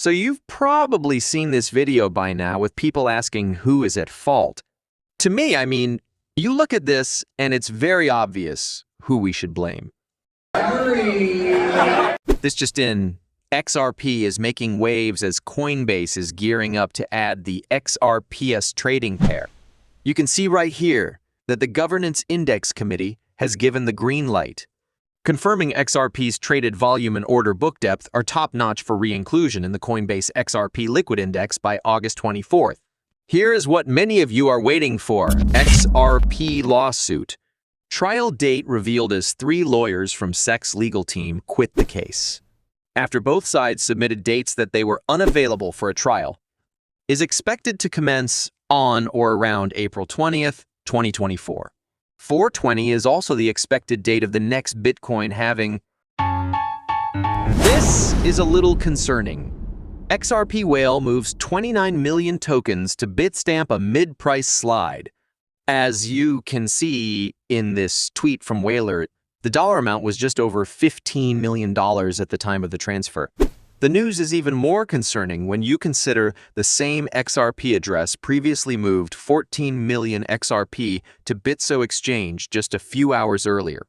So you've probably seen this video by now with people asking who is at fault. To me, I mean, you look at this and it's very obvious who we should blame. This just in, XRP is making waves as Coinbase is gearing up to add the XRPS trading pair. You can see right here that the Governance Index Committee has given the green light, confirming XRP's traded volume and order book depth are top-notch for re-inclusion in the Coinbase XRP Liquid Index by August 24th. Here is what many of you are waiting for: XRP lawsuit. Trial date revealed as 3 lawyers from SEC's legal team quit the case after both sides submitted dates that they were unavailable for a trial. Is expected to commence on or around April 20th, 2024. 4/20 is also the expected date of the next Bitcoin halving. This is a little concerning. XRP Whale moves 29 million tokens to Bitstamp a mid-price slide. As you can see in this tweet from Whaler, the dollar amount was just over $15 million at the time of the transfer. The news is even more concerning when you consider the same XRP address previously moved 14 million XRP to Bitso Exchange just a few hours earlier.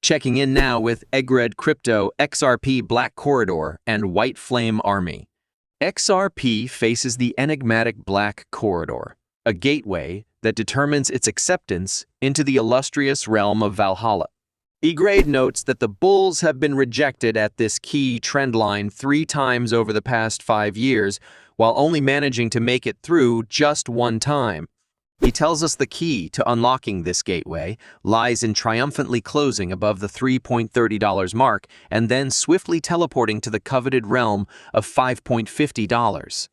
Checking in now with Egred Crypto, XRP Black Corridor, and White Flame Army. XRP faces the enigmatic Black Corridor, a gateway that determines its acceptance into the illustrious realm of Valhalla. Egred notes that the bulls have been rejected at this key trend line 3 times over the past 5 years, while only managing to make it through just 1 time. He tells us the key to unlocking this gateway lies in triumphantly closing above the $3.30 mark and then swiftly teleporting to the coveted realm of $5.50.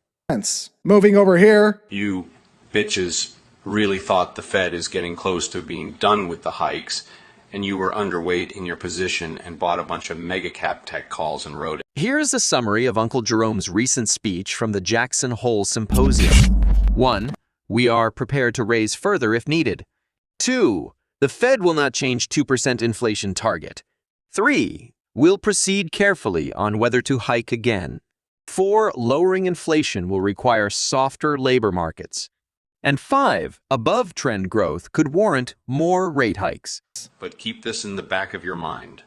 Moving over here. You bitches really thought the Fed is getting close to being done with the hikes, and you were underweight in your position and bought a bunch of mega cap tech calls and wrote it. Here's a summary of Uncle Jerome's recent speech from the Jackson Hole Symposium. 1. We are prepared to raise further if needed. 2. The Fed will not change 2% inflation target. 3. We'll proceed carefully on whether to hike again. 4. Lowering inflation will require softer labor markets. And 5. Above-trend growth could warrant more rate hikes. But keep this in the back of your mind.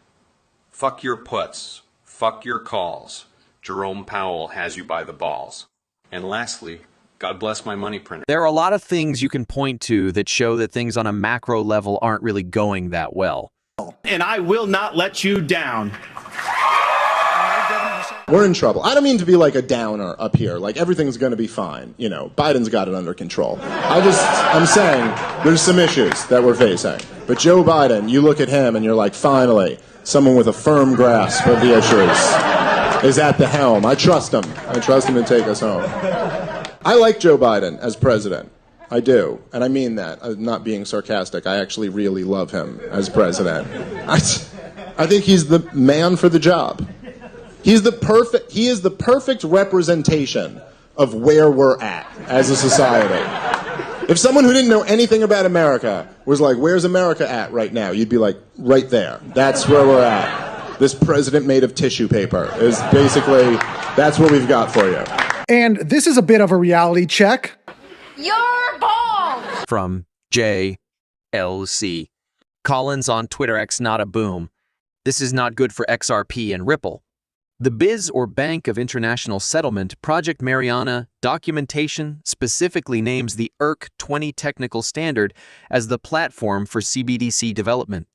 Fuck your puts. Fuck your calls. Jerome Powell has you by the balls. And lastly, God bless my money printer. There are a lot of things you can point to that show that things on a macro level aren't really going that well. And I will not let you down. We're in trouble. I don't mean to be like a downer up here, like everything's going to be fine. You know, Biden's got it under control. I'm saying there's some issues that we're facing. But Joe Biden, you look at him and you're like, finally, someone with a firm grasp of the issues is at the helm. I trust him. I trust him to take us home. I like Joe Biden as president. I do. And I mean that. I'm not being sarcastic. I actually really love him as president. I think he's the man for the job. He is the perfect representation of where we're at as a society. If someone who didn't know anything about America was like, where's America at right now? You'd be like, right there. That's where we're at. This president made of tissue paper is basically, that's what we've got for you. And this is a bit of a reality check. You're bald! From JLC. Collins on Twitter X not a boom. This is not good for XRP and Ripple. The BIS, or Bank of International Settlement, Project Mariana documentation specifically names the ERC-20 technical standard as the platform for CBDC development.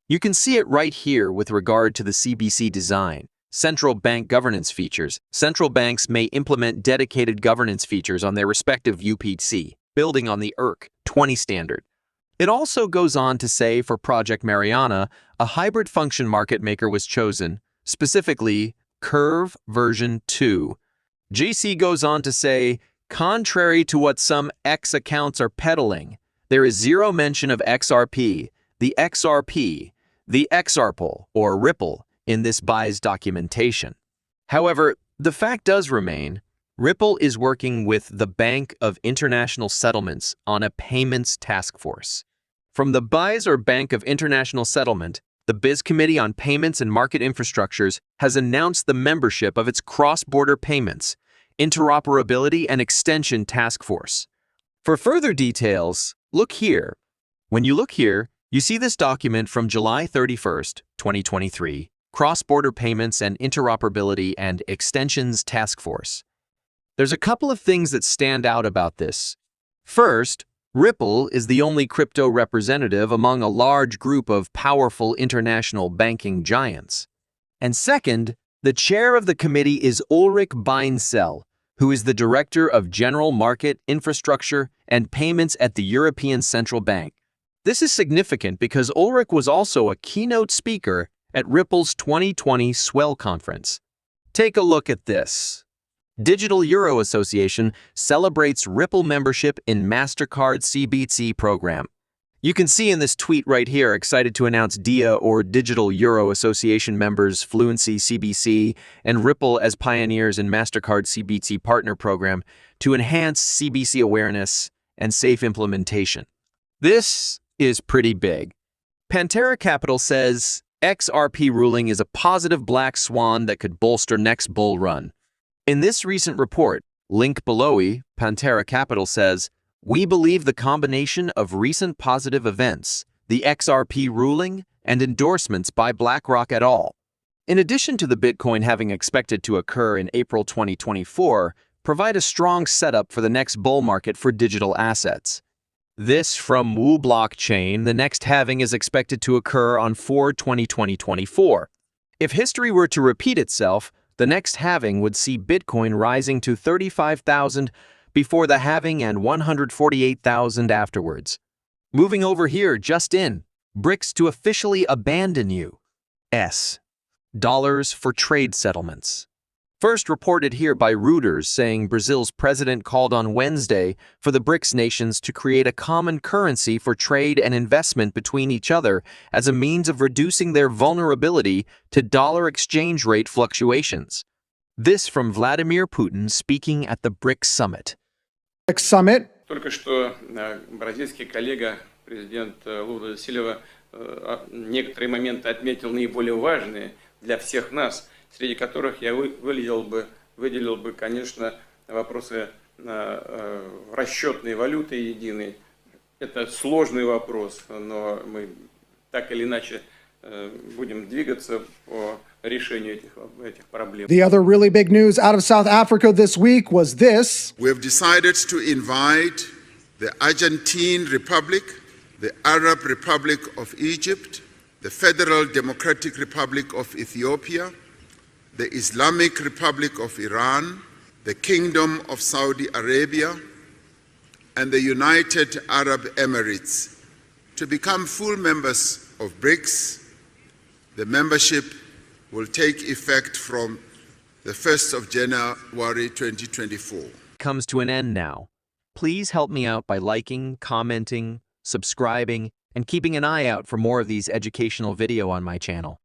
You can see it right here with regard to the CBC design. Central bank governance features. Central banks may implement dedicated governance features on their respective UPC, building on the ERC-20 standard. It also goes on to say for Project Mariana, a hybrid function market maker was chosen, specifically Curve version 2. GC goes on to say, contrary to what some X accounts are peddling, there is zero mention of XRP, the XRPL, or Ripple, in this BIS documentation. However, the fact does remain, Ripple is working with the Bank of International Settlements on a payments task force. From the BIS, or Bank of International Settlement, the BIS Committee on Payments and Market Infrastructures has announced the membership of its cross-border payments, Interoperability and Extension Task Force. For further details, look here. When you look here, you see this document from July 31st, 2023, Cross-Border Payments and Interoperability and Extensions Task Force. There's a couple of things that stand out about this. First, Ripple is the only crypto representative among a large group of powerful international banking giants. And second, the chair of the committee is Ulrich Beinsell, who is the Director of General Market, Infrastructure, and Payments at the European Central Bank. This is significant because Ulrich was also a keynote speaker at Ripple's 2020 Swell Conference. Take a look at this. Digital Euro Association celebrates Ripple membership in MasterCard CBC program. You can see in this tweet right here, excited to announce DIA or Digital Euro Association members Fluency CBC and Ripple as pioneers in MasterCard CBC partner program to enhance CBC awareness and safe implementation. This is pretty big. Pantera Capital says XRP ruling is a positive black swan that could bolster next bull run. In this recent report, link below, Pantera Capital says, "We believe the combination of recent positive events, the XRP ruling, and endorsements by BlackRock et al., in addition to the Bitcoin having expected to occur in April 2024, provide a strong setup for the next bull market for digital assets." This from Wu Blockchain. The next halving is expected to occur on 4/20/2024. If history were to repeat itself, the next halving would see Bitcoin rising to 35,000 before the halving and 148,000 afterwards. Moving over here, just in, BRICS to officially abandon U.S. dollars for trade settlements. First reported here by Reuters, saying Brazil's president called on Wednesday for the BRICS nations to create a common currency for trade and investment between each other as a means of reducing their vulnerability to dollar exchange rate fluctuations. This from Vladimir Putin speaking at the BRICS summit. Только что бразильский коллега, президент Лула да Сильва, некоторые моменты отметил наиболее важные для всех нас, среди которых я выделил бы, конечно, вопросы расчетной валюты единой. Это сложный вопрос, но мы так или иначе будем двигаться по решению этих проблем. The other really big news out of South Africa this week was this. We have decided to invite the Argentine Republic, the Arab Republic of Egypt, the Federal Democratic Republic of Ethiopia, the Islamic Republic of Iran, the Kingdom of Saudi Arabia, and the United Arab Emirates to become full members of BRICS. The membership will take effect from the 1st of January 2024. Comes to an end now. Please help me out by liking, commenting, subscribing, and keeping an eye out for more of these educational videos on my channel.